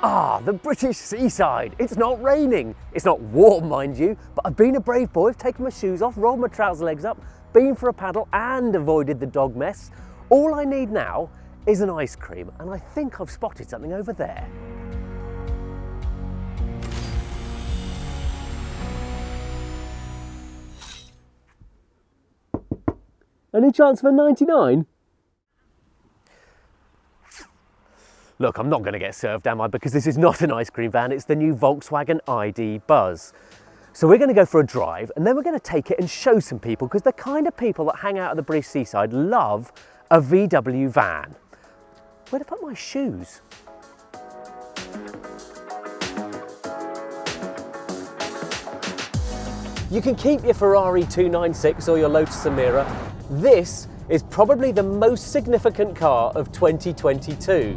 Ah, the British seaside. It's not raining. It's not warm, mind you, but I've been a brave boy. I've taken my shoes off, rolled my trouser legs up, been for a paddle and avoided the dog mess. All I need now is an ice cream, and I think I've spotted something over there. Any chance for 99? Look, I'm not going to get served, am I? Because this is not an ice cream van, it's the new Volkswagen id.buzz. So we're going to go for a drive and then we're going to take it and show some people, because the kind of people that hang out at the British seaside love a VW van. Where'd I put my shoes? You can keep your Ferrari 296 or your Lotus Emira. This is probably the most significant car of 2022.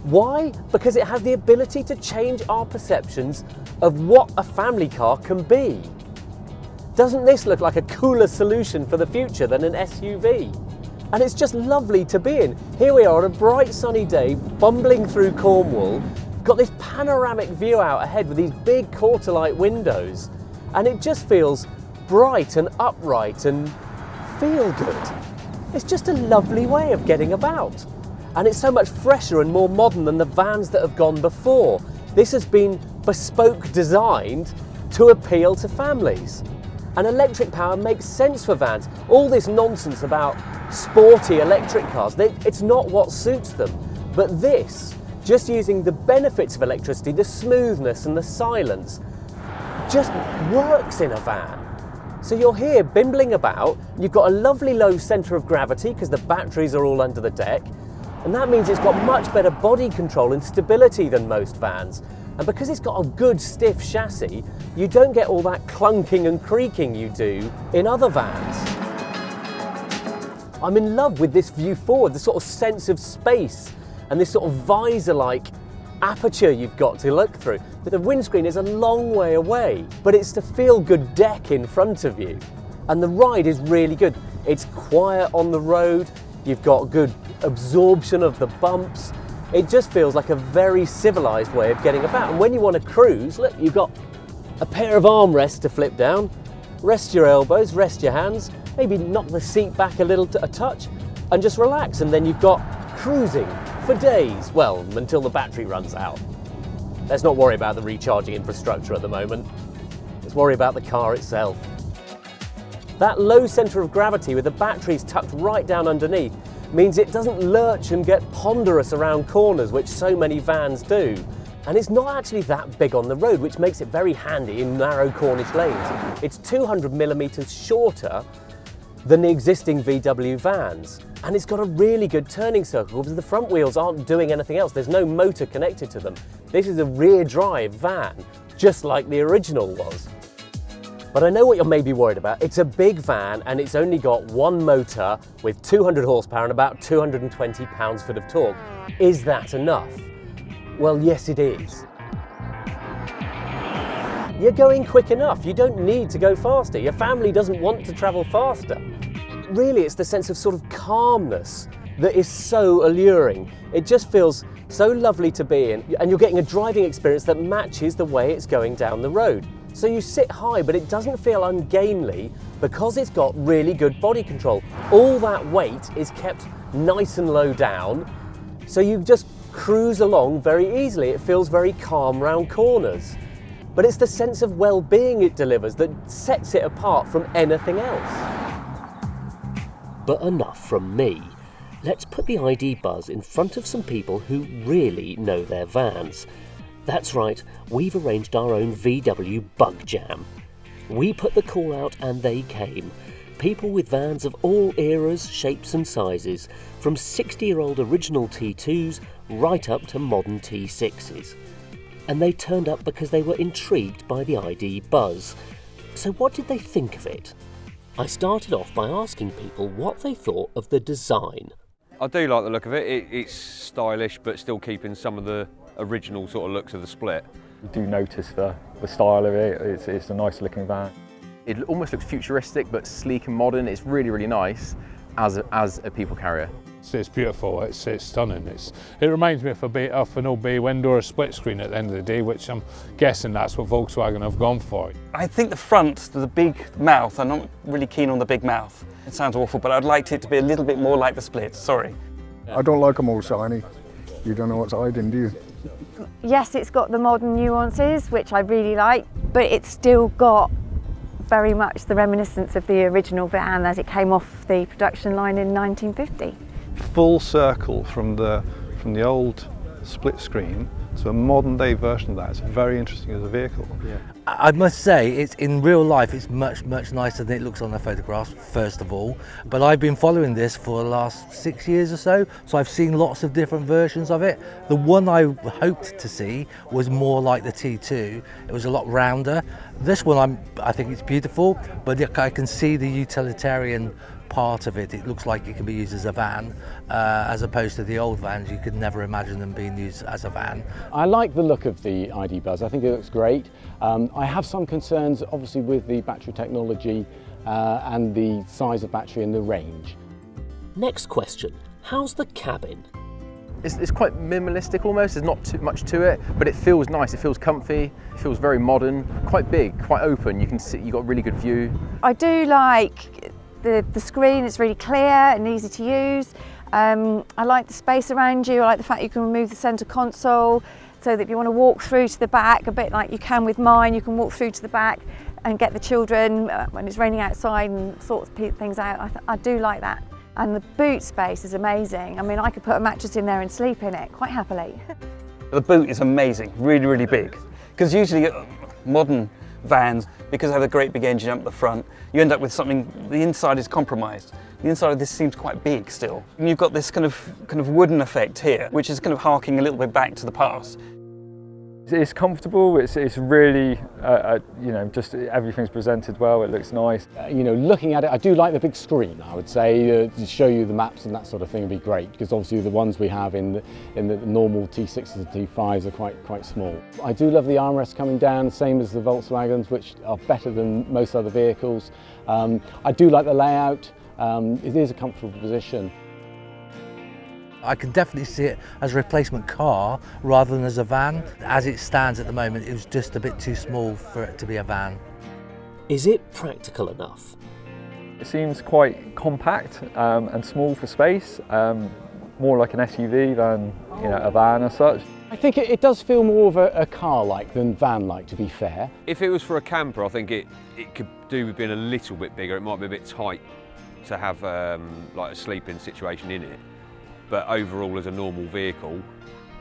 Why? Because it has the ability to change our perceptions of what a family car can be. Doesn't this look like a cooler solution for the future than an SUV? And it's just lovely to be in. Here we are on a bright sunny day, bumbling through Cornwall, got this panoramic view out ahead with these big quarter-light windows, and it just feels bright and upright and feel good. It's just a lovely way of getting about. And it's so much fresher and more modern than the vans that have gone before. This has been bespoke designed to appeal to families. And electric power makes sense for vans. All this nonsense about sporty electric cars, it's not what suits them. But this, just using the benefits of electricity, the smoothness and the silence, just works in a van. So you're here bimbling about, you've got a lovely low centre of gravity because the batteries are all under the deck, and that means it's got much better body control and stability than most vans. And because it's got a good stiff chassis, you don't get all that clunking and creaking you do in other vans. I'm in love with this view forward, the sort of sense of space and this sort of visor-like aperture you've got to look through. But the windscreen is a long way away, but it's the feel-good deck in front of you. And the ride is really good. It's quiet on the road, you've got good absorption of the bumps. It just feels like a very civilised way of getting about. And when you want to cruise, look, you've got a pair of armrests to flip down, rest your elbows, rest your hands, maybe knock the seat back a touch, and just relax. And then you've got cruising for days, well, until the battery runs out. Let's not worry about the recharging infrastructure at the moment. Let's worry about the car itself. That low centre of gravity with the batteries tucked right down underneath means it doesn't lurch and get ponderous around corners, which so many vans do. And it's not actually that big on the road, which makes it very handy in narrow Cornish lanes. It's 200mm shorter than the existing VW vans. And it's got a really good turning circle because the front wheels aren't doing anything else. There's no motor connected to them. This is a rear drive van, just like the original was. But I know what you're maybe worried about. It's a big van and it's only got one motor with 200 horsepower and about 220 pounds-foot of torque. Is that enough? Well, yes, it is. You're going quick enough. You don't need to go faster. Your family doesn't want to travel faster. Really, it's the sense of sort of calmness that is so alluring. It just feels so lovely to be in, and you're getting a driving experience that matches the way it's going down the road. So you sit high, but it doesn't feel ungainly because it's got really good body control. All that weight is kept nice and low down, so you just cruise along very easily. It feels very calm round corners. But it's the sense of well-being it delivers that sets it apart from anything else. But enough from me. Let's put the id.buzz in front of some people who really know their vans. That's right, we've arranged our own VW BugJam. We put the call out and they came. People with vans of all eras, shapes and sizes, from 60-year-old original T2s right up to modern T6s. And they turned up because they were intrigued by the id.buzz. So what did they think of it? I started off by asking people what they thought of the design. I do like the look of it. It's stylish but still keeping some of the original sort of looks of the Split. You do notice the style of it. It's a nice looking van. It almost looks futuristic but sleek and modern. It's really, really nice as a people carrier. It's beautiful, it's stunning. It reminds me of an old bay window or a split screen at the end of the day, which I'm guessing that's what Volkswagen have gone for. I think the front, the big mouth, I'm not really keen on the big mouth. It sounds awful, but I'd like it to be a little bit more like the Split, sorry. I don't like them all shiny. You don't know what's hiding, do you? Yes, it's got the modern nuances, which I really like, but it's still got very much the reminiscence of the original van as it came off the production line in 1950. Full circle from the old split screen to a modern day version of that. It's very interesting as a vehicle. Yeah. I must say, it's in real life, it's much nicer than it looks on the photographs, first of all. But I've been following this for the last 6 years or so I've seen lots of different versions of it. The one I hoped to see was more like the T2. It was a lot rounder. This one, I think it's beautiful, but I can see the utilitarian part of it. It looks like it can be used as a van, as opposed to the old vans. You could never imagine them being used as a van. I like the look of the id.buzz. I think it looks great. I have some concerns, obviously, with the battery technology and the size of battery and the range. Next question, how's the cabin? It's quite minimalistic almost, there's not too much to it, but it feels nice, it feels comfy, it feels very modern, quite big, quite open. You can see, you've got a really good view. I do like the screen, it's really clear and easy to use. I like the space around you, I like the fact you can remove the centre console, so that if you want to walk through to the back, a bit like you can with mine, you can walk through to the back and get the children when it's raining outside and sort things out. I do like that. And the boot space is amazing. I mean, I could put a mattress in there and sleep in it quite happily. The boot is amazing, really big. Because usually modern vans, because they have a great big engine up the front, you end up with something, the inside is compromised. The inside of this seems quite big still. And you've got this kind of wooden effect here, which is kind of harking a little bit back to the past. It's comfortable, it's really, you know, just everything's presented well, it looks nice. You know, looking at it, I do like the big screen, I would say, to show you the maps and that sort of thing would be great, because obviously the ones we have in the normal T6s and T5s are quite small. I do love the armrests coming down, same as the Volkswagens, which are better than most other vehicles. I do like the layout, it is a comfortable position. I can definitely see it as a replacement car rather than as a van. As it stands at the moment, it was just a bit too small for it to be a van. Is it practical enough? It seems quite compact and small for space, more like an SUV than a van as such. I think it does feel more of a car-like than van-like, to be fair. If it was for a camper, I think it could do with being a little bit bigger. It might be a bit tight to have like a sleeping situation in it. But overall, as a normal vehicle,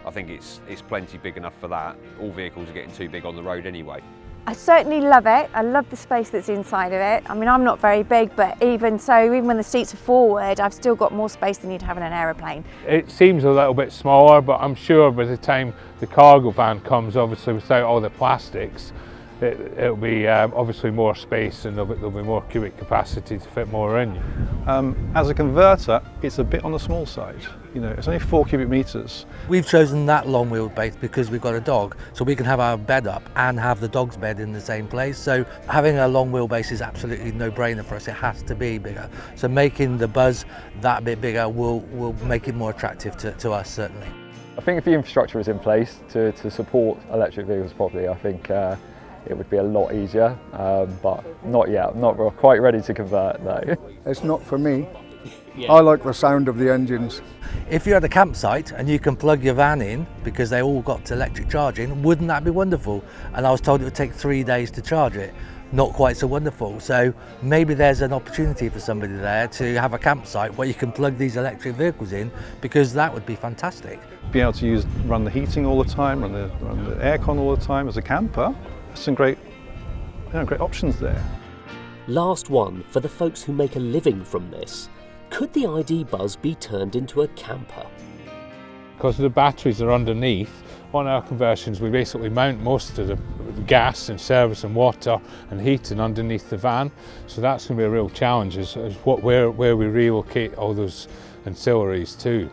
I think it's plenty big enough for that. All vehicles are getting too big on the road anyway. I certainly love it. I love the space that's inside of it. I mean, I'm not very big, but even so, even when the seats are forward, I've still got more space than you'd have in an aeroplane. It seems a little bit smaller, but I'm sure by the time the cargo van comes, obviously without all the plastics, it'll be obviously more space and there'll be more cubic capacity to fit more in. As a converter, it's a bit on the small side. You know, it's only 4 cubic metres. We've chosen that long wheelbase because we've got a dog, so we can have our bed up and have the dog's bed in the same place. So having a long wheelbase is absolutely no-brainer for us. It has to be bigger. So making the Buzz that bit bigger will make it more attractive to us, certainly. I think if the infrastructure is in place to support electric vehicles properly, I think it would be a lot easier, but not yet. I'm not quite ready to convert, though. It's not for me. Yeah. I like the sound of the engines. If you're at a campsite and you can plug your van in, because they all got electric charging, wouldn't that be wonderful? And I was told it would take 3 days to charge it. Not quite so wonderful. So maybe there's an opportunity for somebody there to have a campsite where you can plug these electric vehicles in, because that would be fantastic. Being able to run the heating all the time, run the aircon all the time as a camper, some great options there. Last one for the folks who make a living from this. Could the id.buzz be turned into a camper? Because the batteries are underneath, on our conversions we basically mount most of the gas and service and water and heating underneath the van. So that's going to be a real challenge, is where we relocate all those ancillaries to.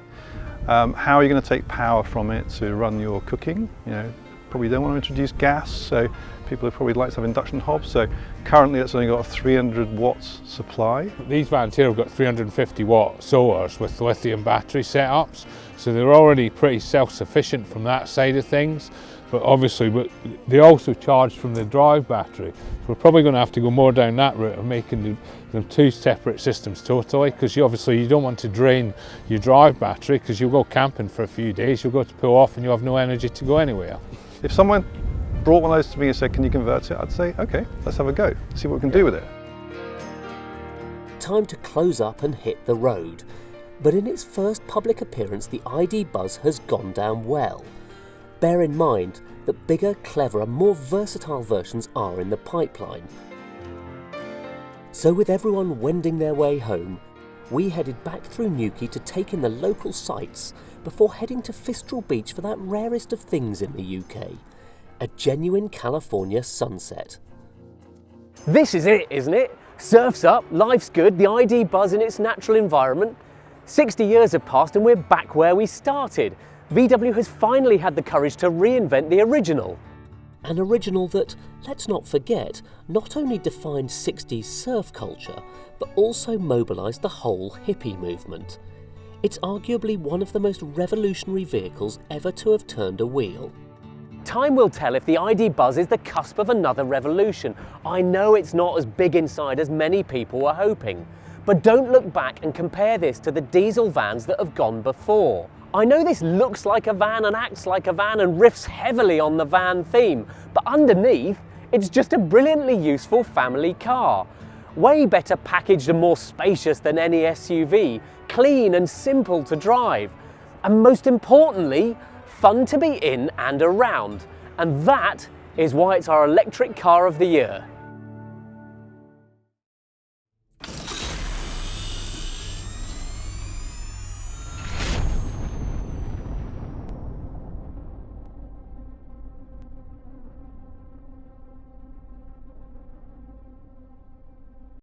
How are you going to take power from it to run your cooking? You know, probably don't want to introduce gas, so people would probably like to have induction hobs. So currently it's only got a 300 watts supply. These vans here have got 350 watt solars with lithium battery setups, so they're already pretty self-sufficient from that side of things. But obviously they also charge from the drive battery. So we're probably going to have to go more down that route of making them two separate systems totally, because obviously you don't want to drain your drive battery, because you'll go camping for a few days, you'll go to pull off and you'll have no energy to go anywhere. If someone brought one of those to me and said, can you convert it? I'd say, okay, let's have a go, see what we can do with it. Time to close up and hit the road. But in its first public appearance, the id.buzz has gone down well. Bear in mind that bigger, cleverer, more versatile versions are in the pipeline. So with everyone wending their way home, we headed back through Newquay to take in the local sights before heading to Fistral Beach for that rarest of things in the UK, a genuine California sunset. This is it, isn't it? Surf's up, life's good, the id.buzz in its natural environment. 60 years have passed and we're back where we started. VW has finally had the courage to reinvent the original. An original that, let's not forget, not only defined 60s surf culture, but also mobilised the whole hippie movement. It's arguably one of the most revolutionary vehicles ever to have turned a wheel. Time will tell if the id.buzz is the cusp of another revolution. I know it's not as big inside as many people were hoping, but don't look back and compare this to the diesel vans that have gone before. I know this looks like a van and acts like a van and riffs heavily on the van theme, but underneath, it's just a brilliantly useful family car. Way better packaged and more spacious than any SUV, clean and simple to drive, and most importantly, fun to be in and around. And that is why it's our electric car of the year.